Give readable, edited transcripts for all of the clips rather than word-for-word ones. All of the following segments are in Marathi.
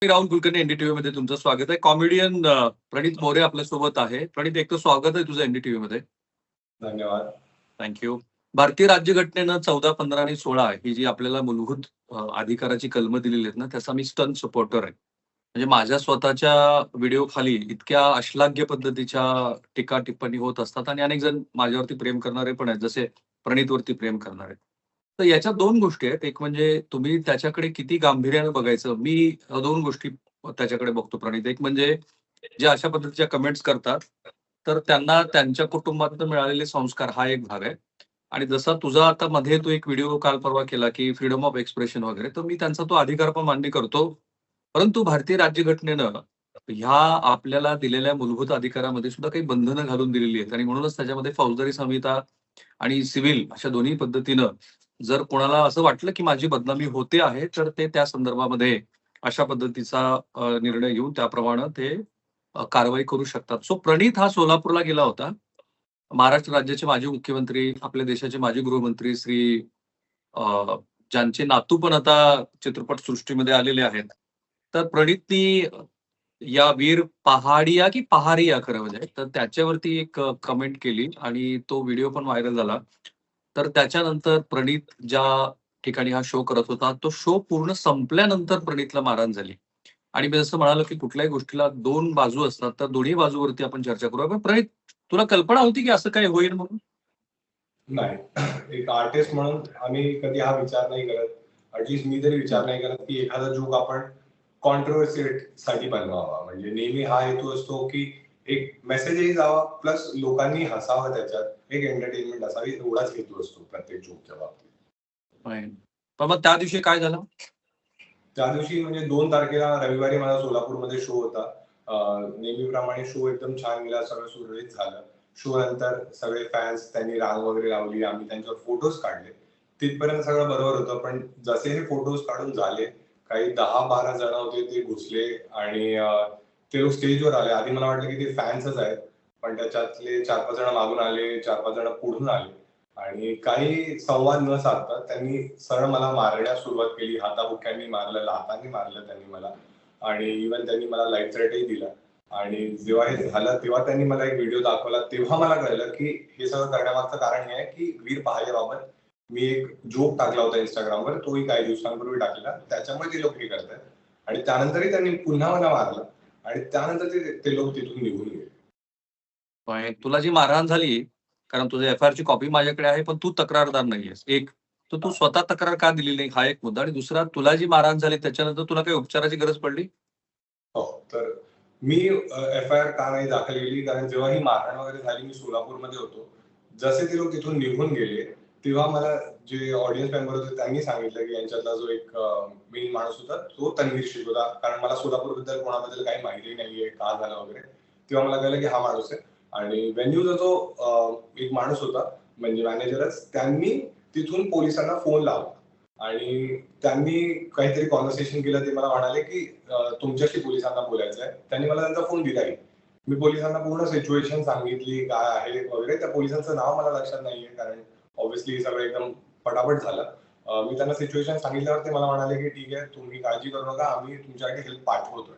मी राहुल कुलकर्णी एनडीटीव्ही मध्ये तुमचं स्वागत आहे. कॉमेडियन प्रणित मोरे आपल्यासोबत आहे. प्रणित, एक तर स्वागत आहे तुझं एनडीटीव्ही मध्ये. धन्यवाद. थँक्यू. भारतीय राज्यघटनेनं 14, 15 आणि 16 ही जी आपल्याला मूलभूत अधिकाराची कलमं दिलेली आहेत ना, त्याचा मी स्टन सपोर्टर आहे. म्हणजे माझ्या स्वतःच्या व्हिडिओ खाली इतक्या अश्लाघ्य पद्धतीच्या टीका टिप्पणी होत असतात आणि अनेक जण माझ्यावरती प्रेम करणारे पण आहेत, जसे प्रणितवरती प्रेम करणारे. तर याच्या 2 गोष्टी आहेत. एक म्हणजे तुम्ही त्याच्याकडे किती गांभीर्यानं बघायचं. मी 2 गोष्टी त्याच्याकडे बघतो प्रणित. एक म्हणजे जे अशा पद्धतीच्या कमेंट्स करतात, तर त्यांना त्यांच्या कुटुंबातून मिळालेले संस्कार हा एक भाग आहे. आणि जसा तुझा आता मध्ये तू एक व्हिडिओ काल परवा केला, की फ्रीडम ऑफ एक्सप्रेशन वगैरे, तर मी त्यांचा तो अधिकार पण मान्य करतो. परंतु भारतीय राज्यघटनेनं ह्या आपल्याला दिलेल्या मूलभूत अधिकारामध्ये सुद्धा काही बंधनं घालून दिलेली आहेत आणि म्हणूनच त्याच्यामध्ये फौजदारी संहिता आणि सिव्हिल अशा दोन्ही पद्धतीनं जर कोणाला असं वाटलं, की माझी बदनामी होते आहे, तर ते त्या संदर्भामध्ये अशा पद्धतीचा निर्णय घेऊन त्याप्रमाणे ते कारवाई करू शकतात. सो प्रणित हा सोलापूरला गेला होता. महाराष्ट्र राज्याचे माजी मुख्यमंत्री, आपल्या देशाचे माजी गृहमंत्री श्री अ, ज्यांचे नातू पण आता चित्रपट सृष्टीमध्ये आलेले आहेत. तर प्रणितनी या वीर पहाडिया की पहारिया खरं म्हणजे, तर त्याच्यावरती एक कमेंट केली आणि तो व्हिडिओ पण व्हायरल झाला. तर त्याच्यानंतर प्रणित ज्या ठिकाणी हा शो करत होता, तो शो पूर्ण संपल्यानंतर प्रणितला मारहाण झाली. आणि मी जसं म्हणालो, की कुठल्याही गोष्टीला 2 बाजू असतात, तर दोन्ही बाजूवरती आपण चर्चा करूया. पण प्रणित, तुला कल्पना होती की असं काही होईल म्हणून? नाही. एक आर्टिस्ट म्हणून आम्ही कधी हा विचार नाही करत. ऍटलीस्ट मी तरी विचार नाही करत की एखादा जोक आपण कॉन्ट्रोवर्सी साठी बनवावा. म्हणजे नेहमी हा हेतू असतो की एक मेसेजही जावा, प्लस लोकांनी हसावं, त्याच्यात एक एंटरटेनमेंट असावी, एवढाच हेतू असतो प्रत्येक जोकच्या बाबतीत. पण मग त्या दिवशी काय झालं? त्या दिवशी म्हणजे 2 तारखेला रविवारी माझा सोलापूरमध्ये शो होता. नेहमीप्रमाणे शो एकदम छान गेला, सगळं सुरळीत झालं. शो नंतर सगळे फॅन्स त्यांनी रांग वगैरे लावली, आम्ही त्यांच्यावर फोटोज काढले. तिथपर्यंत सगळं बरोबर होतं. पण जसे हे फोटोज काढून झाले, काही 10-12 जण होते ते घुसले आणि ते लोक स्टेजवर आले. आधी मला वाटलं की ते फॅन्सच आहेत. पण त्याच्यातले 4-5 जण मागून आले, 4-5 जण पुढून आले आणि काही संवाद न साधता त्यांनी सरळ मला मारण्यास सुरुवात केली. हाताबुक्यांनी मारलं, लाथांनी मारलं त्यांनी मला आणि इव्हन त्यांनी मला लाईफ थ्रेटही दिला. आणि जेव्हा हे झालं तेव्हा त्यांनी मला एक व्हिडिओ दाखवला. तेव्हा मला कळलं की हे सगळं करण्यामागचं कारण हे आहे की वीर पहायबाबत मी एक जोक टाकला होता Instagramवर. तोही काही दिवसांपूर्वी टाकलेला. त्याच्यामुळे ते लोक हे करतायत. आणि त्यानंतरही त्यांनी पुन्हा मला मारलं आणि त्यानंतर ते लोक तिथून निघून गेले. पण तुला जी मारहाण झाली, कारण तुझ्या एफ-आय-आरची कॉपी माझ्याकडे आहे, पण तू तक्रारदार नाहीयेस. एक, तर तू स्वतः तक्रार का दिली नाही हा एक मुद्दा आणि दुसरा, तुला जी मारहाण झाली त्याच्यानंतर तुला काही उपचाराची गरज पडली? हो, तर मी एफ-आय-आर का नाही दाखल केली, कारण जेव्हा ही मारहाण वगैरे झाली, मी सोलापूरमध्ये होतो. जसे ते लोक तिथून निघून गेले, तेव्हा मला जे ऑडियन्स मेंबर होते त्यांनी सांगितलं की यांच्यातला जो एक मेन माणूस होता तो तन्वीर शेख होता. कारण मला सोलापूरबद्दल कोणाबद्दल काही माहिती नाहीये, का झालं वगैरे. तेव्हा मला कळलं की हा माणूस आहे. आणि व्हेन्यूचा जो एक माणूस होता, म्हणजे मॅनेजरच, त्यांनी तिथून पोलिसांना फोन लावला आणि त्यांनी काहीतरी कॉन्व्हर्सेशन केलं. ते मला म्हणाले की तुमच्याशी पोलिसांना बोलायचं आहे. त्यांनी मला त्यांचा फोन दिलाही. मी पोलिसांना पूर्ण सिच्युएशन सांगितली, काय आहे वगैरे. त्या पोलिसांचं नाव मला लक्षात नाहीये, कारण ऑब्व्हियसली सगळं एकदम पटापट झालं. मी त्यांना सिच्युएशन सांगितल्यावर ते मला म्हणाले की ठीक आहे, तुम्ही काळजी करू नका, आम्ही तुमच्याकडे हेल्प पाठवतोय.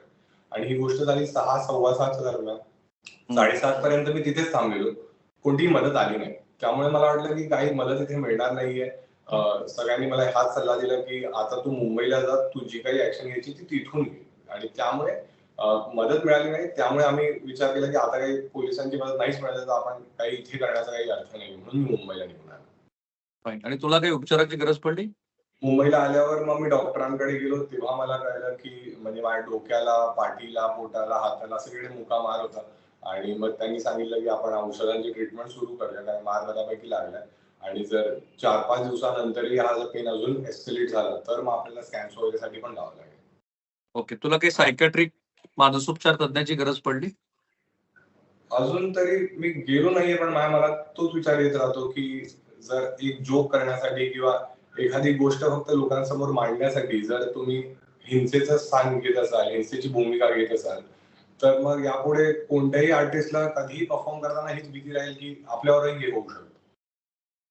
आणि ही गोष्ट झाली 6, 6:15च्या दरम्यान. 7:30 पर्यंत मी तिथेच थांबलेलो. कोणतीही मदत आली नाही. त्यामुळे मला वाटलं की काही मदत इथे मिळणार नाहीये. सगळ्यांनी मला हाच सल्ला दिला की आता तू मुंबईला जा, तू जी काही ऍक्शन घ्यायची ती तिथून घे. आणि त्यामुळे मदत मिळाली नाही. त्यामुळे आम्ही विचार केला की आता काही पोलिसांची मदत नाहीच मिळाली, तर आपण काही इथे करण्याचा काही अर्थ नाही, म्हणून मी मुंबईला निघून आलो. आणि तुला काही उपचाराची गरज पडली? मुंबईला आल्यावर मग मी डॉक्टरांकडे गेलो. तेव्हा मला कळलं की म्हणजे माझ्या डोक्याला, पाठीला, पोटाला, हाताला सगळीकडे मुका मार होता. आणि मग त्यांनी सांगितलं की आपण औषधांची ट्रीटमेंट सुरू करूया, कारण मार बऱ्यापैकी लागलाय. आणि जर 4-5 दिवसानंतरही हा जर पेन अजून एस्केलेट झाला, तर मग आपल्याला स्कॅन्स वगैरेसाठी पण जावं लागेल. ओके. तुला काही सायकॅट्रिक मानसोपचार तज्ञाची गरज पडली? अजून तरी मी गेलो नाहीये, पण माझ्या मनात तोच विचार येत राहतो की जर एक जोक करण्यासाठी किंवा एखादी गोष्ट फक्त लोकांसमोर मांडण्यासाठी जर तुम्ही हिंसेचं स्थान घेत असाल, हिंसेची भूमिका घेत असाल, तर मग यापुढे कोणत्याही आर्टिस्टला कधीही परफॉर्म करताना हीच भीती राहील की आपल्यावरही हे होऊ शकतं.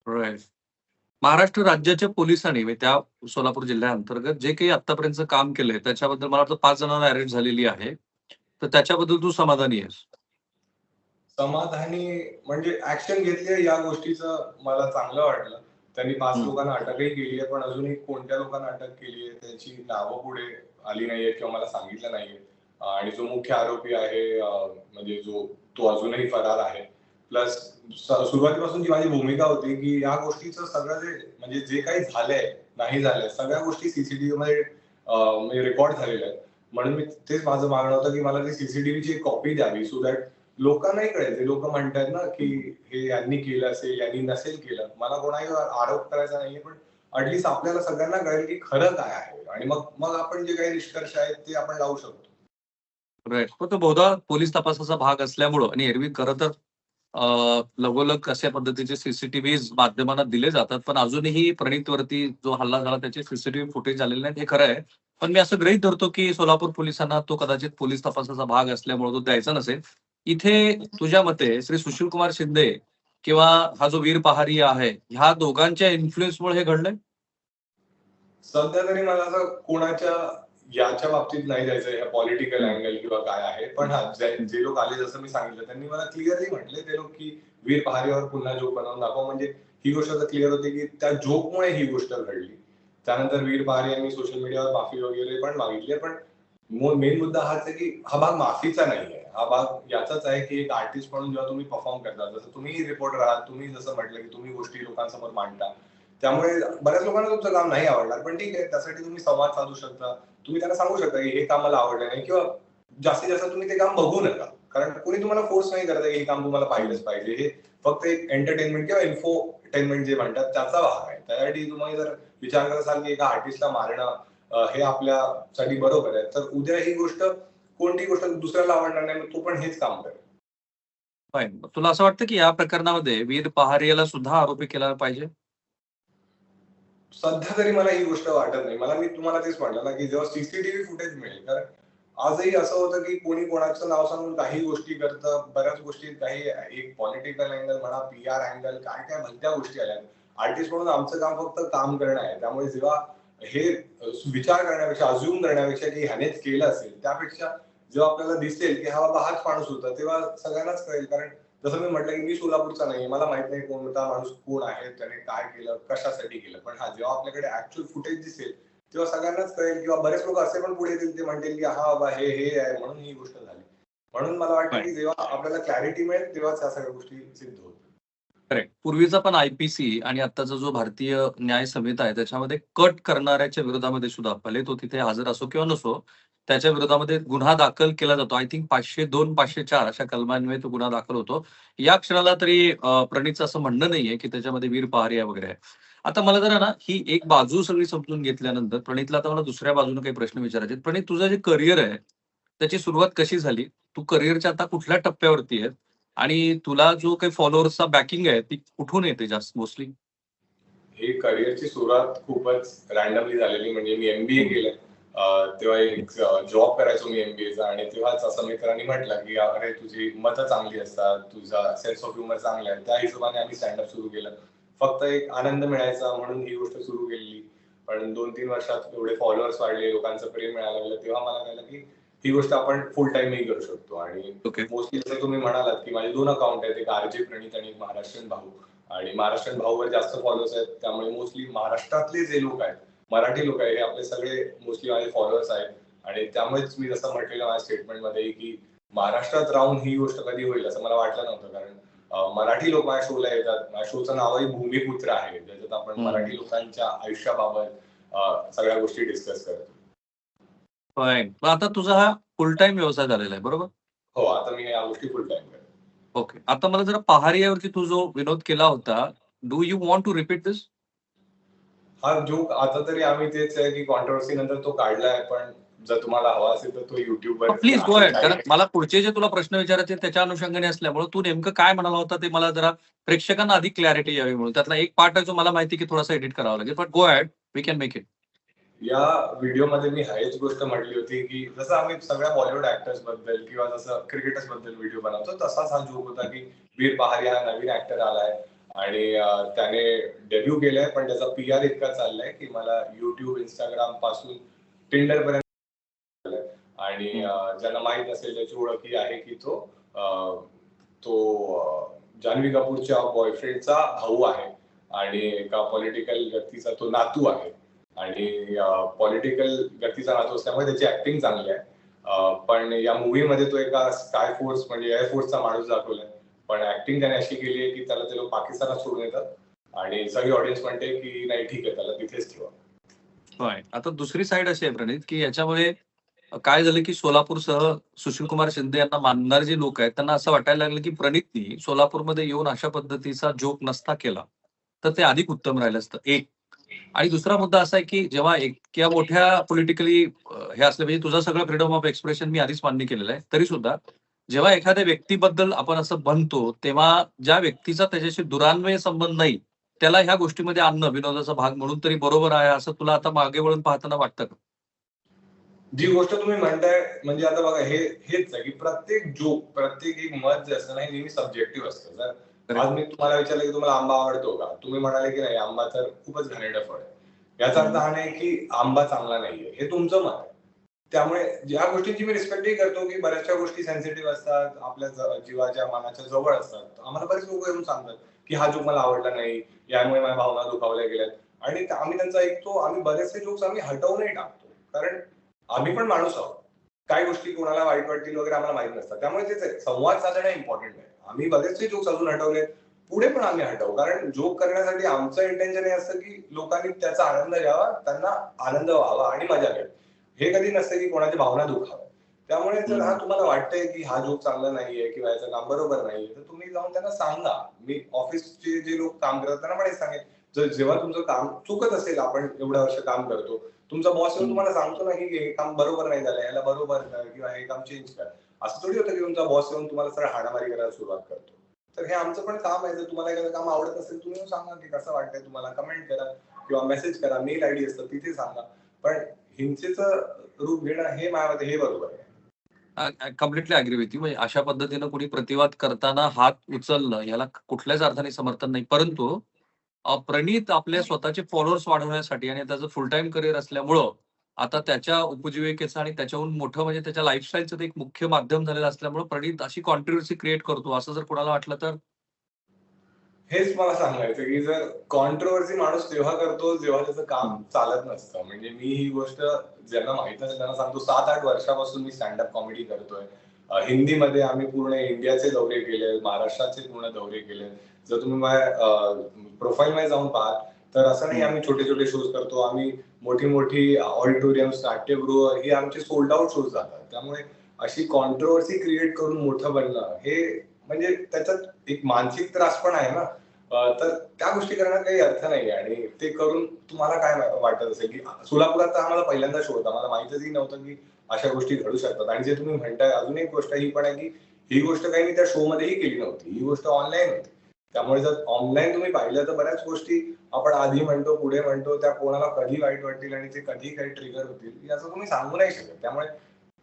राइट. महाराष्ट्र राज्याच्या पोलिसांनी म्हणजे त्या सोलापूर जिल्ह्याअंतर्गत जे काही आतापर्यंत काम केलंय त्याच्याबद्दल मला वाटतं 5 जणांना अरेस्ट झालेली आहे. तर त्याच्याबद्दल तू समाधानी आहेस? समाधानी म्हणजे ऍक्शन घेतली या गोष्टीचं मला चांगलं वाटलं. त्यांनी 5 हं. लोकांना अटकही केली आहे, पण अजूनही कोणत्या लोकांना अटक केली आहे त्याची नावं पुढे आली नाहीयेत किंवा मला सांगितलं नाहीये. आणि जो मुख्य आरोपी आहे म्हणजे तो अजूनही फरार आहे. प्लस सुरुवातीपासून जी माझी भूमिका होती, की या गोष्टीचं सगळं म्हणजे जे काही झालंय, नाही झालंय, सगळ्या गोष्टी सीसीटीव्हीमध्ये म्हणजे रेकॉर्ड झालेल्या आहेत. म्हणून मी तेच माझं मागणं होतं, की मला ती सीसीटीव्हीची एक कॉपी द्यावी सो दॅट लोकांनाही कळेल. ते लोकं म्हणतायत ना, की हे यांनी केलं असेल, यांनी नसेल केलं. मला कोणावर आरोप करायचा नाहीये, पण ॲटलीस्ट आपल्याला सगळ्यांना कळेल, की खरं काय आहे आणि मग मग आपण जे काही निष्कर्ष आहेत ते आपण लावू शकतो. राइट. पण तो बहुधा पोलीस तपासाचा भाग असल्यामुळं आणि एरवी खरं तर लगोलग अशा पद्धतीचे सीसीटीव्हीज माध्यमांना दिले जातात. पण अजूनही प्रणीतवरती जो हल्ला झाला त्याचे सीसीटीव्ही फुटेज आलेले नाहीत हे खरं आहे. पण मी असं गृहीत धरतो, की सोलापूर पोलिसांना तो कदाचित पोलीस तपासाचा भाग असल्यामुळे तो द्यायचा नसेल. इथे तुझ्या मते श्री सुशीलकुमार शिंदे किंवा हा जो वीर पहारी आहे, ह्या दोघांच्या इन्फ्लुअन्समुळे हे घडलंय? सध्या तरी मला असं कोणाच्या याच्या बाबतीत नाही जायचं ह्या पॉलिटिकल हं, अँगल किंवा काय आहे. पण हां, हं. जे लोक आले जसं मी सांगितलं त्यांनी मला क्लिअरली म्हटले ते लोक, की वीर पहारीवर पुन्हा जोक बनवून दाखवा. म्हणजे ही गोष्ट तर क्लिअर होती, की त्या जोकमुळे ही गोष्ट घडली. त्यानंतर वीर पहारी यांनी सोशल मीडियावर माफी वगैरे पण मागितली पण मेन मुद्दा हाच आहे, की हा भाग माफीचा नाहीये. हा भाग याचाच आहे, की एक आर्टिस्ट म्हणून जेव्हा तुम्ही परफॉर्म करता, जसं तुम्हीही रिपोर्टर आहात, तुम्ही जसं म्हटलं, की तुम्ही गोष्टी लोकांसमोर मांडता. त्यामुळे बऱ्याच लोकांना तुमचं काम नाही आवडणार. पण ठीक आहे, त्यासाठी तुम्ही संवाद साधू शकता. तुम्ही त्यांना सांगू शकता, की हे काम मला आवडलं नाही किंवा जास्तीत जास्त तुम्ही ते काम बघू नका. कारण कोणी तुम्हाला फोर्स नाही करत आहे, की हे काम तुम्हाला पाहिलंच पाहिजे. हे फक्त एक एंटरटेनमेंट किंवा इन्फोटेनमेंट जे म्हणतात त्याचा भाग आहे. त्यासाठी तुम्ही जर विचार करत असाल, की एका आर्टिस्टला मारणं हे आपल्यासाठी बरोबर आहे. तर उद्या ही गोष्ट कोणतीही गोष्ट दुसऱ्याला आवडणार नाही, मग तो पण हेच काम करेल. फाईन. तुला असं वाटतं, की या प्रकरणामध्ये वीर पहारियाला सुद्धा आरोपी केला पाहिजे? सध्या तरी मला ही गोष्ट वाटत नाही. मी तुम्हाला तेच म्हटलं ना, की जेव्हा सीसीटीव्ही फुटेज मिळेल, कारण आजही असं होतं, की कोणी कोणाचं नाव सांगून काही गोष्टी करतं. बऱ्याच गोष्टी काही एक पॉलिटिकल अँगल म्हणा, पी-आर अँगल काय-काय भलत्या गोष्टी आल्या. आर्टिस्ट म्हणून आमचं काम फक्त काम करणं आहे. त्यामुळे जेव्हा हे विचार करण्यापेक्षा, अझ्युम करण्यापेक्षा, की ह्यानेच केलं असेल, त्यापेक्षा जेव्हा आपल्याला दिसेल, की हा बाबा हाच माणूस होता, तेव्हा सगळ्यांनाच कळेल. कारण जसं मी म्हटलं, की मी सोलापूरचा नाहीये. मला माहित नाही कोणता माणूस कोण आहे, त्याने काय केलं, कशासाठी केलं. पण हां, जेव्हा आपल्याकडे ॲक्चुअल फुटेज दिसेल, तेव्हा सगळ्यांनाच कळेल किंवा बरेच लोक असे पण पुढे येतील, ते म्हणतील, की "हां, बाबा हे आहे म्हणून ही गोष्ट झाली." म्हणून मला वाटतं, फाईन. की जेव्हा आपल्याला क्लॅरिटी मिळेल, तेव्हाच ह्या सगळ्या गोष्टी सिद्ध होतील. करेक्ट. पूर्वीचा पण आय-पी-सी आणि आत्ताचा जो भारतीय न्याय संहिता आहे, त्याच्यामध्ये कट करणाऱ्याच्या विरोधामध्ये सुद्धा भले तो तिथे हजर असो किंवा नसो, त्याच्या विरोधामध्ये गुन्हा दाखल केला जातो. आय थिंक 502, 504 अशा कलमान्वये तो गुन्हा दाखल होतो. या क्षणाला तरी प्रणीतचं असं म्हणणं नाहीये, की त्याच्यामध्ये वीर पहारिया वगैरे आहे. आता मला जरा ना ही एक बाजू सगळी समजून घेतल्यानंतर प्रणीतला आता मला दुसऱ्या बाजूने काही प्रश्न विचारायचे आहेत. प्रणीत तुझं जे करियर आहे, त्याची सुरुवात कशी झाली? तू करियरच्या आता कुठल्या टप्प्यावरती आहे? आणि तुला जो काही फॉलोअर्सचा बॅकिंग आहे, ती कुठून येते जास्त मोस्टली? ही करिअरची सुरुवात खूपच रँडमली झालेली. म्हणजे मी एमबीए हं. केलंय. तेव्हा एक जॉब करायचो मी एमबीएचा आणि तेव्हाच असं मित्रांनी म्हटलं, की "अरे, तुझी मतं चांगली असतात, तुझा सेन्स ऑफ ह्युमर चांगला आहे." त्या हिशोबाने आम्ही स्टँड सुरू केलं. फक्त एक आनंद मिळायचा म्हणून ही गोष्ट सुरू केलेली. पण 2-3 वर्षात एवढे फॉलोअर्स वाढले, लोकांचं प्रेम मिळायला लागलं, तेव्हा मला कळलं, की ही गोष्ट आपण फुल टाईमही करू शकतो. आणि ओके. मोस्टली जसं तुम्ही म्हणालात, की माझे 2 अकाउंट आहेत. एक आरजे प्रणीत आणि एक महाराष्ट्रीयन भाऊ. आणि महाराष्ट्रीयन भाऊवर जास्त फॉलोअर्स आहेत. त्यामुळे मोस्टली महाराष्ट्रातले जे लोक आहेत, मराठी लोक आहेत, हे आपले सगळे मोस्टली माझे फॉलोअर्स आहेत. आणि त्यामुळेच मी जसं म्हटलेलं माझ्या स्टेटमेंटमध्ये, की महाराष्ट्रात राहून ही गोष्ट कधी होईल असं मला वाटलं नव्हतं. कारण मराठी लोक माझ्या शोला येतात. माझ्या शोचं नावही भूमिपुत्र आहे. ज्याच्यात आपण हं. मराठी लोकांच्या आयुष्याबाबत सगळ्या गोष्टी डिस्कस करतो. फाईन. मग आता तुझा हा फुल टाईम व्यवसाय झालेला आहे, बरोबर? हो, आता मी या गोष्टी फुल टाईम करतो. ओके. आता मला जरा पहारियावरती तू जो विनोद केला होता, do you want to repeat this? हा जोक आता तरी आम्ही तेच आहे, की कॉन्ट्रोव्हर्सी नंतर तो काढलाय. पण जर तुम्हाला हवा असेल तर तो YouTubeवर प्लीज गो आहे अहेड. कारण काही. मला पुढचे जे तुला प्रश्न विचारायचे आहेत त्याच्या अनुषंगाने असल्यामुळे तू नेमकं काय म्हणाला होता ते मला जरा प्रेक्षकांना अधिक क्लॅरिटी यावी म्हणून. त्यातला एक पार्ट आहे जो मला माहिती आहे, की थोडासा एडिट करावा लागेल. But go ahead. We can make it. या व्हिडिओमध्ये मी हाच गोष्ट म्हटली होती, की जसं आम्ही सगळ्या बॉलिवूड ऍक्टर्स बद्दल किंवा जसं क्रिकेटर्स बद्दल व्हिडिओ बनवतो, तसाच हा जोक होता, की वीर पहारी हा नवीन ऍक्टर आलाय आणि त्याने डेब्यू केलंय, पण त्याचा PR इतका चाललाय की मला YouTube, Instagram पासून टिंडर पर्यंत आणि ज्यांना माहित असेल त्याची ओळख ही आहे की तो जान्हवी कपूरच्या बॉयफ्रेंडचा भाऊ आहे आणि एका पॉलिटिकल व्यक्तीचा तो नातू आहे आणि पॉलिटिकल व्यक्तीचा नातू असल्यामुळे त्याची ऍक्टिंग चांगली आहे. पण या मूवी मध्ये तो एका स्काय फोर्स म्हणजे एअरफोर्सचा माणूस दाखवलाय, पण ऍक्टिंग त्याने अशी केली आहे की त्याला ते लोक पाकिस्तानात सोडून येतात आणि सगळी ऑडियन्स म्हणते की नाही ठीक आहे, त्याला तिथेच ठेवा. होय. आता दुसरी साईड अशी आहे प्रणित, की याच्यामुळे काय झालं, की सोलापूरसह सुशीलकुमार शिंदे यांना मानणारे जे लोक आहेत, त्यांना असं वाटायला लागलं, की प्रणितनी सोलापूरमध्ये येऊन अशा पद्धतीचा जोक नसता केला, तर ते अधिक उत्तम राहिलं असतं. एक. आणि दुसरा मुद्दा असा आहे, की जेव्हा इतक्या मोठ्या पॉलिटिकली हे असलं म्हणजे तुझं सगळं फ्रीडम ऑफ एक्सप्रेशन मी आधीच मान्य केलेलं आहे. तरी सुद्धा जेव्हा एखाद्या व्यक्तीबद्दल आपण असं बनतो, तेव्हा ज्या व्यक्तीचा त्याच्याशी दुरान्वय संबंध नाही, त्याला ह्या गोष्टीमध्ये आणणं विनोदाचा भाग म्हणून तरी बरोबर आहे, असं तुला आता मागे वळून पाहताना वाटतं का? जी गोष्ट तुम्ही म्हणताय म्हणजे आता बघा हेच आहे की प्रत्येक जोक, प्रत्येक एक मत जे असतं ना, हे नेहमी सब्जेक्टिव्ह असतं. जर आज मी तुम्हाला विचारलं की तुम्हाला आंबा आवडतो का, तुम्ही म्हणाले की नाही आंबा तर खूपच घाणेरडं फळ आहे, याचा अर्थ हा नाही की आंबा चांगला नाहीये, हे तुमचं मत आहे. त्यामुळे ज्या गोष्टींची मी रिस्पेक्टही करतो की बऱ्याचशा गोष्टी सेन्सिटिव्ह असतात, आपल्या जीवाच्या मनाच्या जवळ असतात. आम्हाला बरेच लोक येऊन सांगतात की हा जोक मला आवडला नाही, यामुळे माझ्या भावना दुखावल्या गेल्यात आणि आम्ही त्यांचा ऐकतो. आम्ही बरेचसे जोक्स आम्ही हटवूनही टाकतो, कारण आम्ही पण माणूस आहोत. काय गोष्टी कोणाला वाईट वाटतील वगैरे आम्हाला माहित नसतात. त्यामुळे तेच आहे, संवाद साधणं इम्पॉर्टंट आहे. आम्ही बरेचसे जोक्स अजून हटवले, पुढे पण आम्ही हटवू, कारण जोक करण्यासाठी आमचं इंटेन्शन हे असतं की लोकांनी त्याचा आनंद घ्यावा, त्यांना आनंद व्हावा आणि मजा घ्यावी. हे कधी नसतं की कोणाच्या भावना दुखाव्या. त्यामुळे जर हा तुम्हाला वाटतंय की हा जोक चांगला नाहीये किंवा याचं काम बरोबर नाहीये, तर तुम्ही जाऊन त्यांना सांगा. मी ऑफिसचे जे लोक काम करतात त्यांना पण हेच सांगेन, जर जेव्हा तुमचं काम चुकत असेल, आपण एवढं वर्ष काम करतो, तुमचा बॉस येऊन तुम्हाला सांगतो ना की हे काम बरोबर नाही झालं, याला बरोबर कर किंवा हे काम चेंज कर. असं थोडी होतं की तुमचा बॉस येऊन तुम्हाला सरळ हाणामारी करायला सुरुवात करतो. तर हे आमचं पण काम आहे. जर तुम्हाला एखादं काम आवडत असेल, तुम्ही येऊन सांगा की कसं वाटतंय तुम्हाला, कमेंट करा किंवा मेसेज करा, मेल आयडी असतं तिथे सांगा. पण हिंसेचं रूप घेणं हे माझ्या मते हे बरोबर आहे. Completely agree with you. म्हणजे अशा पद्धतीनं कोणी प्रतिवाद करताना हात उचलणं याला कुठल्याच अर्थाने समर्थन नाही. परंतु प्रणीत आपले स्वतःचे फॉलोअर्स वाढवण्यासाठी आणि त्याचं फुल टाईम करिअर असल्यामुळं आता त्याच्या उपजीविकेचं आणि त्याच्याहून मोठं म्हणजे त्याच्या लाईफस्टाईलचं ते एक मुख्य माध्यम झालेलं असल्यामुळं प्रणीत अशी कॉन्ट्रोव्हर्सी क्रिएट करतो असं जर कोणाला वाटलं तर? हेच मला सांगायचं की जर कॉन्ट्रोवर्सी माणूस तेव्हा करतो जेव्हा त्याचं काम चालत नसतं. म्हणजे मी ही गोष्ट ज्यांना माहित असेल त्यांना सांगतो, 7-8 वर्षापासून मी स्टँडअप कॉमेडी करतोय. हिंदीमध्ये आम्ही पूर्ण इंडियाचे दौरे केले, महाराष्ट्राचे पूर्ण दौरे केले. जर तुम्ही माझ्या प्रोफाईल मध्ये जाऊन पाहाल तर असं नाही आम्ही छोटे छोटे शोज करतो, आम्ही मोठी मोठी ऑडिटोरियम्स, नाट्यगृह ही आमचे सोल्ड आउट शोज जातात. त्यामुळे अशी कॉन्ट्रोवर्सी क्रिएट करून मोठं बनणं हे म्हणजे त्याच्यात एक मानसिक त्रास पण आहे ना. तर त्या गोष्टी करण्यात काही अर्थ नाही आणि ते करून तुम्हाला काय वाटत असेल की सोलापुरात तर आम्हाला पहिल्यांदा शो होता, मला माहितच नव्हतं की अशा गोष्टी घडू शकतात. आणि जे तुम्ही म्हणताय अजून एक गोष्ट ही पण आहे की ही गोष्ट काही मी त्या शो मध्येही केली नव्हती, ही गोष्ट ऑनलाईन होती. त्यामुळे जर ऑनलाईन तुम्ही पाहिलं तर बऱ्याच गोष्टी आपण आधी म्हणतो पुढे म्हणतो, त्या कोणाला कधी वाईट वाटतील आणि ते कधी काही ट्रिगर होतील असं तुम्ही सांगू नाही शकत. त्यामुळे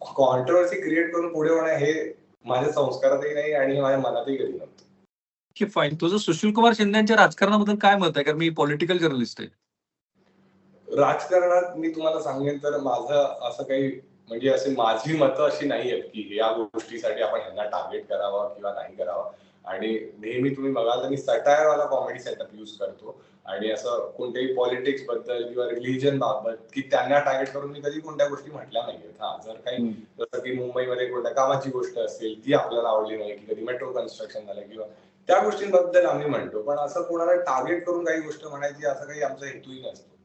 कॉन्ट्रोवर्सी क्रिएट करून पुढे होणं हे माझ्या संस्कारातही नाही आणि माझ्या मनातही कधी नव्हतं. की फाईन. तुझं सुशील कुमार शिंदे यांच्या राजकारणाबद्दल काय मत आहे? कारण मी पॉलिटिकल जर्नलिस्ट आहे. राजकारणात मी तुम्हाला सांगेन तर माझं असं काही म्हणजे असे माझी मतं अशी नाही आहेत की या गोष्टीसाठी आपण ह्यांना टार्गेट करावं किंवा नाही करावं. आणि नेहमी तुम्ही बघाल तर मी सटायर वाला कॉमेडी सेटअप युज करतो आणि असं कोणत्याही पॉलिटिक्स बद्दल किंवा रिलीजन बाबत की त्यांना टार्गेट करून मी कधी कोणत्या गोष्टी म्हटल्या नाहीयेत. हा जर काही जसं की मुंबईमध्ये कोणत्या कामाची गोष्ट असेल ती आपल्याला आवडली नाही, की कधी मेट्रो कन्स्ट्रक्शन झालं किंवा त्या गोष्टींबद्दल आम्ही म्हणतो, पण असं कोणाला टार्गेट करून काही गोष्ट म्हणायची असं काही आमचा हेतूही नसतो.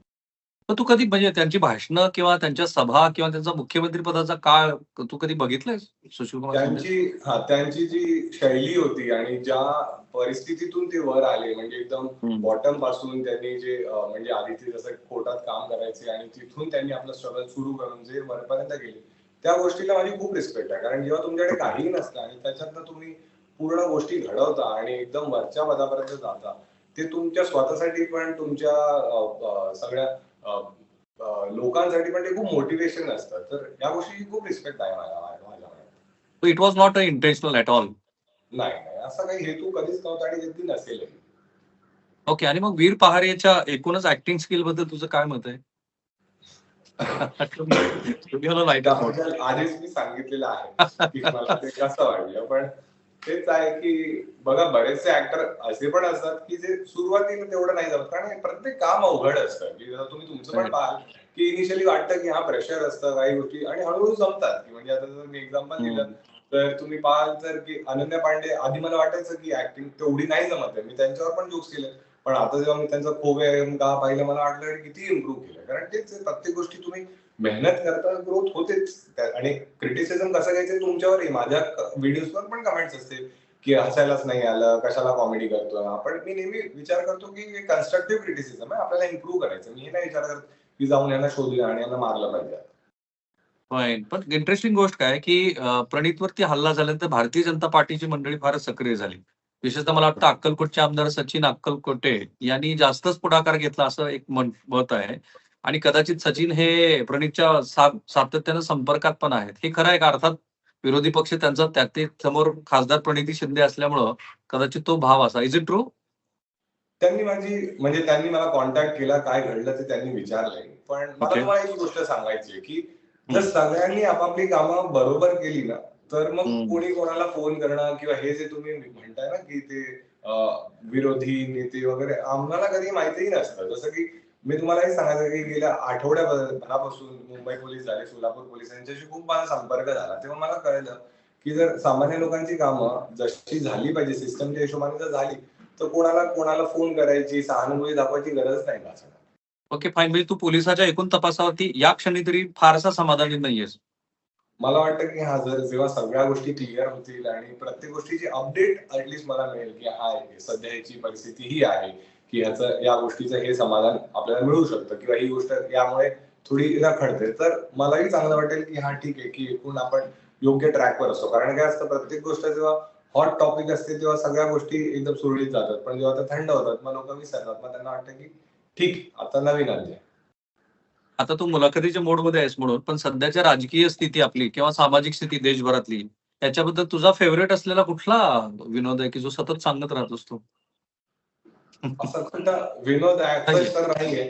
तर तू कधी म्हणजे त्यांची भाषणं किंवा त्यांच्या सभा किंवा त्यांचा मुख्यमंत्री पदाचा काळ तू कधी बघितलंयस सुशील कुमार शिंदे? त्यांची जी शैली होती आणि ज्या परिस्थितीतून ते वर आले, म्हणजे एकदम बॉटम पासून त्यांनी जे म्हणजे आधी ते जसं कोर्टात काम करायचे आणि तिथून त्यांनी आपलं स्ट्रगल सुरू करून जे वरपर्यंत गेले, त्या गोष्टीला माझी खूप रिस्पेक्ट आहे. कारण जेव्हा तुमच्याकडे काहीही नसतं आणि त्याच्यातनं तुम्ही पूर्ण गोष्टी घडवता आणि एकदम वरच्या पदापर्यंत जाता, ते तुमच्या स्वतःसाठी पण तुमच्या सगळ्या लोकांसाठी पण ते खूप मोटिवेशन असतं. तर या गोष्टीची खूप रिस्पेक्ट आहे माझ्या मनात. So it was not intentional at all. नाही, नाही. असा काही हेतू कधीच नव्हता आणि कधी नसेलही. ओके. आणि मग वीर पहारेच्या एकूणच ऍक्टिंग स्किल बद्दल तुझं काय मत आहे? स्टुडिओला लाईट ऑफ आउट. त्याबद्दल आधीच मी सांगितलेलं आहे की मला ते कसं वाटलं, पण तेच आहे की बघा बरेचसे ऍक्टर असे पण असतात की जे सुरुवातीला तेवढं नाही जमत, कारण हे प्रत्येक काम अवघड असतं की जर तुम्ही तुमचं पण पाहाल की इनिशियली वाटतं की हा प्रेशर असतं काही गोष्टी आणि हळूहळू जमतात की म्हणजे आता जर मी एक्झाम्पल दिलं तर तुम्ही पाहाल तर की अनन्या पांडे आधी मला वाटायचं की ऍक्टिंग तेवढी नाही जमत आहे, मी त्यांच्यावर पण जोक्स केले, पण आता जेव्हा मी त्यांचं खोबे का पाहिलं मला वाटलं की किती इम्प्रूव्ह केलं, कारण तेच आहे, प्रत्येक गोष्टी तुम्ही मेहनत करता ग्रोथ होतेच आणि क्रिटिसिझम कसं घ्यायचं तुमच्यावरही. माझ्या व्हिडिओजवर पण कमेंट्स असते की हसायलाच नाही आलं, कशाला कॉमेडी करतो, पण मी नेहमी विचार करतो की हे कन्स्ट्रक्टिव्ह क्रिटिसिझम आहे, आपल्याला इम्प्रूव्ह करायचं. मी हे नाही विचार करत की जाऊन यांना शोधूया आणि यांना मारलं पाहिजे. फाईन. पण इंटरेस्टिंग गोष्ट काय की प्रणितवरती हल्ला झाल्यानंतर भारतीय जनता पार्टीची मंडळी फारच सक्रिय झाली. विशेषतः मला वाटतं अक्कलकोटचे आमदार सचिन अक्कलकोटे यांनी जास्तच पुढाकार घेतला असं एक मत आहे. आणि कदाचित सचिन हे प्रणितच्या सातत्यानं संपर्कात पण आहेत. हे खरं आहे का? अर्थात विरोधी पक्ष त्यांचा त्यात समोर खासदार प्रणिती शिंदे असल्यामुळं कदाचित तो भाव असा. Is it true? त्यांनी मला कॉन्टॅक्ट केला, काय घडलं ते त्यांनी विचारलंय, पण मला तुम्हाला एक गोष्ट सांगायची आहे की जर सगळ्यांनी आपापली कामं बरोबर केली ना, तर मग कोणी कोणाला फोन करणं किंवा हे जे तुम्ही म्हणताय ना की ते विरोधी नेते वगैरे आम्हाला कधी माहितीही नसतं. जसं की मी तुम्हाला हे सांगायचं की गेल्या आठवड्याभरापासून मुंबई पोलीस झाले, सोलापूर पोलीस यांच्याशी खूप माझा संपर्क झाला. तेव्हा मला कळलं की जर सामान्य लोकांची कामं जशी झाली पाहिजे सिस्टमच्या हिशोबाने जर झाली, तर कोणाला कोणाला फोन करायची, सहानुभूती दाखवायची गरज नाही भासणार. Okay, fine. म्हणजे तू पोलिसाच्या एकूण तपासावरती या क्षणी तरी फारसा समाधानी नाहीयेस. मला वाटतं की हा जर जेव्हा सगळ्या गोष्टी क्लिअर होतील आणि प्रत्येक गोष्टीची अपडेट ऍटलीस्ट मला मिळेल की हा सध्या ह्याची परिस्थिती ही आहे की ह्याचं या गोष्टीचं हे समाधान आपल्याला मिळू शकतं किंवा ही गोष्ट यामुळे थोडी रखडते, तर मलाही चांगलं वाटेल की हा ठीक आहे की एकूण आपण योग्य ट्रॅकवर असतो. कारण काय असतं प्रत्येक गोष्ट जेव्हा हॉट टॉपिक असते तेव्हा सगळ्या गोष्टी एकदम सुरळीत जातात, पण जेव्हा ते थंड होतात मग लोक विसरतात, मग त्यांना वाटतं की ठीक आता नवीन अध्याय. आता तू मुलाखतीच्या मोडमध्ये आहेस म्हणून, पण सध्याच्या राजकीय स्थिती आपली किंवा सामाजिक स्थिती देशभरातली, याच्याबद्दल तुझा फेव्हरेट असलेला कुठला विनोद आहे, की जो सतत सांगत राहतोस तू? असं कोणता विनोद ऍज तर नाहीये.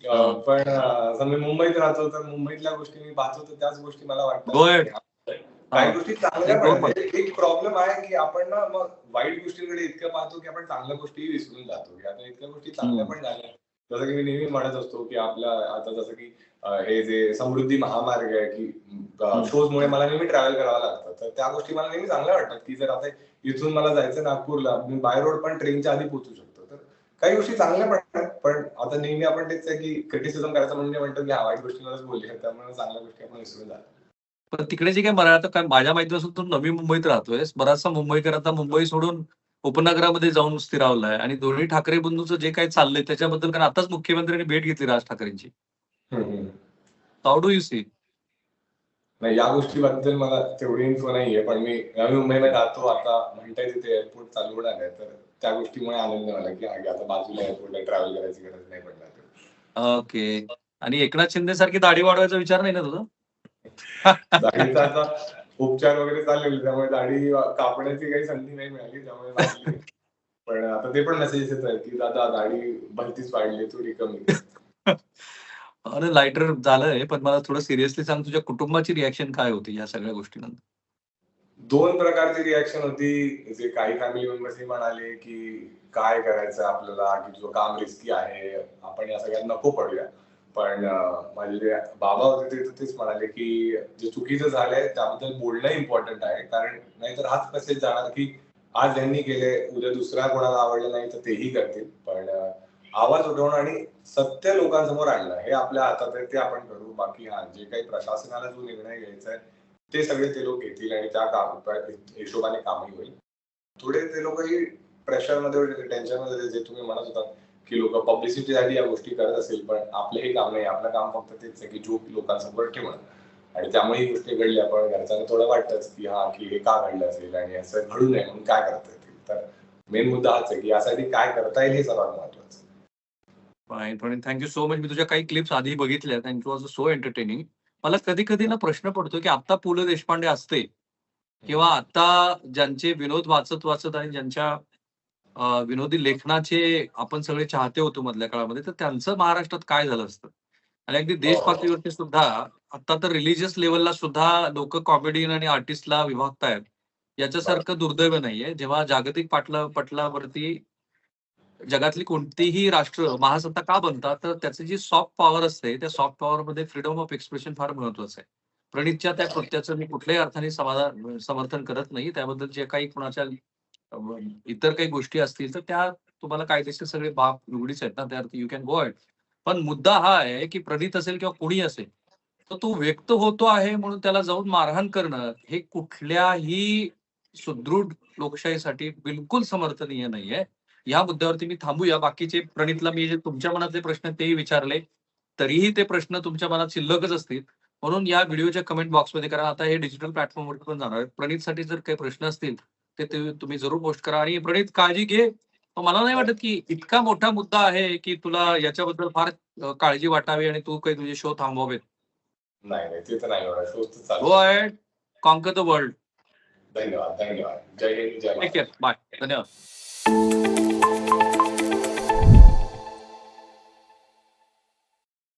हां. पण असं मी मुंबईत राहतो, तर मुंबईतल्या गोष्टी मी पाहतो, तर त्याच गोष्टी मला वाटतात गो की अहेड. काही हां. गोष्टी चांगल्या नाही, पण गो आहेत. फॉर एक प्रॉब्लेम आहे की आपण ना मग वाईट गोष्टींकडे इतकं पाहतो की आपण चांगल्या गोष्टी विसरून जातो, की आता इतक्या गोष्टी चांगल्या पण झाल्या. जसं की मी नेहमी म्हणत असतो की आपल्या आता जसं की हे जे समृद्धी महामार्ग आहे की शोजमुळे मला नेहमी ट्रॅव्हल करावं लागतं, तर त्या गोष्टी मला नेहमी चांगल्या वाटतात की जर आता इथून मला जायचं नागपूरला, मी बाय रोड पण ट्रेनच्या आधी पोहोचू शकतो. तर काही गोष्टी चांगल्या पण आहेत, पण आता नेहमी आपण तेच आहे की क्रिटिसिझम करायचं म्हणजे म्हणतो की हा वाईट गोष्टींवरच बोलूया, त्यामुळे चांगल्या गोष्टी आपण विसरून जातो. पण तिकडे जे काही आता काय माझ्या माहितीपासून तू नवी मुंबईत राहतोयस. बराचसा मुंबईकर आता मुंबई सोडून उपनगरामध्ये जाऊन स्थिरावलाय आणि दोन्ही ठाकरे बंधूंचं जे काही चाललंय त्याच्याबद्दल, कारण आताच मुख्यमंत्र्यांनी भेट घेतली राज ठाकरेंची. How do you see? नाही, या गोष्टीबद्दल मला तेवढी इन्फो नाहीये, पण मी नवी मुंबईला राहतो. आता म्हणताय तिथे एअरपोर्ट चालू होणार आहे, तर त्या गोष्टीमुळे आनंद झाला की आता बाजूला एअरपोर्टला ट्रॅव्हल करायची गरज नाही पडणार. ओके. आणि एकनाथ शिंदे सारखी दाढी वाढवायचा विचार नाही ना तुझा? दाढीचा आता उपचार वगैरे चाललेले, त्यामुळे दाढी कापण्याची काही संधी नाही मिळाली, त्यामुळे वाढली नाही. पण आता ते पण मेसेज येत आहेत की दादा दाढी भलतीच वाढली, थोडी कमी कर. अरे लाईटर झालंय, पण मला थोडं सिरियसली सांग, तुझ्या कुटुंबाची रिएक्शन काय होती या सगळ्या गोष्टीनंतर? दोन प्रकारची रिएक्शन होती. जे काही फॅमिली मेंबर्स हे म्हणाले की काय करायचं आपल्याला, की तुझं काम रिस्की आहे, आपण या सगळ्यात नको पडूया. पण माझे जे बाबा होते ते तेच म्हणाले की जे चुकीचं झालंय त्याबद्दल बोलणं इम्पॉर्टंट आहे, कारण नाहीतर हाच मेसेज जाणार की आज यांनी केले, उद्या दुसऱ्या कोणाला आवडलं नाही तर तेही करतील. पण आवाज उठवणं आणि सत्य लोकांसमोर आणणं हे आपल्या हातात आहे, ते आपण करू. बाकी हा जे काही प्रशासनाला जो निर्णय घ्यायचा आहे ते सगळे ते लोक घेतील आणि त्या हिशोबाने कामही होईल. थोडे ते लोकही प्रेशरमध्ये टेन्शनमध्ये, जे तुम्ही म्हणत होता की लोक पब्लिसिटीसाठी या गोष्टी करत असेल, पण आपलंही काम नाही. आपलं काम फक्त तेच आहे की जोक लोकांसमोर ठेवणं, आणि त्यामुळे ही गोष्टी घडल्या. पण घरच्यांना थोडं वाटतंच की हा की हे का घडलं असेल आणि असं घडू नये म्हणून काय करता येतील. तर मेन मुद्दा हाच आहे की यासाठी काय करता येईल हे सर्वात महत्वाचं. Fine, fine. Thank you so much. मी तुझ्या काही क्लिप्स आधी बघितल्यात आणि इट वॉज सो एंटरटेनिंग. मला कधी-कधी ना प्रश्न पडतो, की आता पु. ल. देशपांडे असते किंवा आता ज्यांचे विनोद वाचत-वाचत आणि ज्यांच्या विनोदी लेखनाचे आपण सगळे चाहते होतो मधल्या काळामध्ये, तर त्यांचं महाराष्ट्रात काय झालं असतं? आणि अगदी देश हो. पातळीवरती सुद्धा आता तर रिलिजियस लेव्हलला सुद्धा लोक कॉमेडियन आणि आर्टिस्टला विभागतायत. याच्यासारखं दुर्दैव नाहीये. जेव्हा जागतिक पटलावरती जगातली कोणतीही राष्ट्र महासत्ता का बनतात, तर त्याची जी सॉफ्ट पॉवर असते, त्या सॉफ्ट पॉवरमध्ये फ्रीडम ऑफ एक्सप्रेशन फार महत्वाचं आहे. प्रणीतच्या त्या कृत्याचं मी कुठल्याही अर्थाने समर्थन करत नाही. त्याबद्दल जे काही कुणाच्या अ, इतर काही गोष्टी असतील, तर त्या तुम्हाला कायदेशीर सगळे बाब निवडीच आहेत ना, त्यावरती यू कॅन गो अहेड. पण मुद्दा हा आहे, की प्रणीत असेल किंवा कोणी असेल, तर तो व्यक्त होतो आहे म्हणून त्याला जाऊन मारहाण करणं, हे कुठल्याही सुदृढ लोकशाहीसाठी बिलकुल समर्थनीय नाहीये. या मुद्द्यावरती मी थांबूया. बाकीचे प्रणीतला मी जे तुमच्या मनातले प्रश्न तेही विचारले. तरीही ते प्रश्न तुमच्या मनात शिल्लकच असतील. म्हणून या व्हिडिओच्या कमेंट बॉक्समध्ये करा. आता हे डिजिटल प्लॅटफॉर्मवर पण जाणार आहे. प्रणीतसाठी जर काही प्रश्न असतील, ते तुम्ही जरूर पोस्ट करा आणि प्रणीत काळजी घे. पण मला नाही वाटत, की इतका मोठा मुद्दा आहे, की तुला याच्याबद्दल फार काळजी वाटावी आणि तू काही तुझे शो थांबवावेत. नाही, नाही. ते तर नाही होणार. शोज तर चालू गो आहे. Ahead, conquer the world. धन्यवाद, धन्यवाद. जय हिंद, जय टेक महाराष्ट्र. केअर. बाय. धन्यवाद.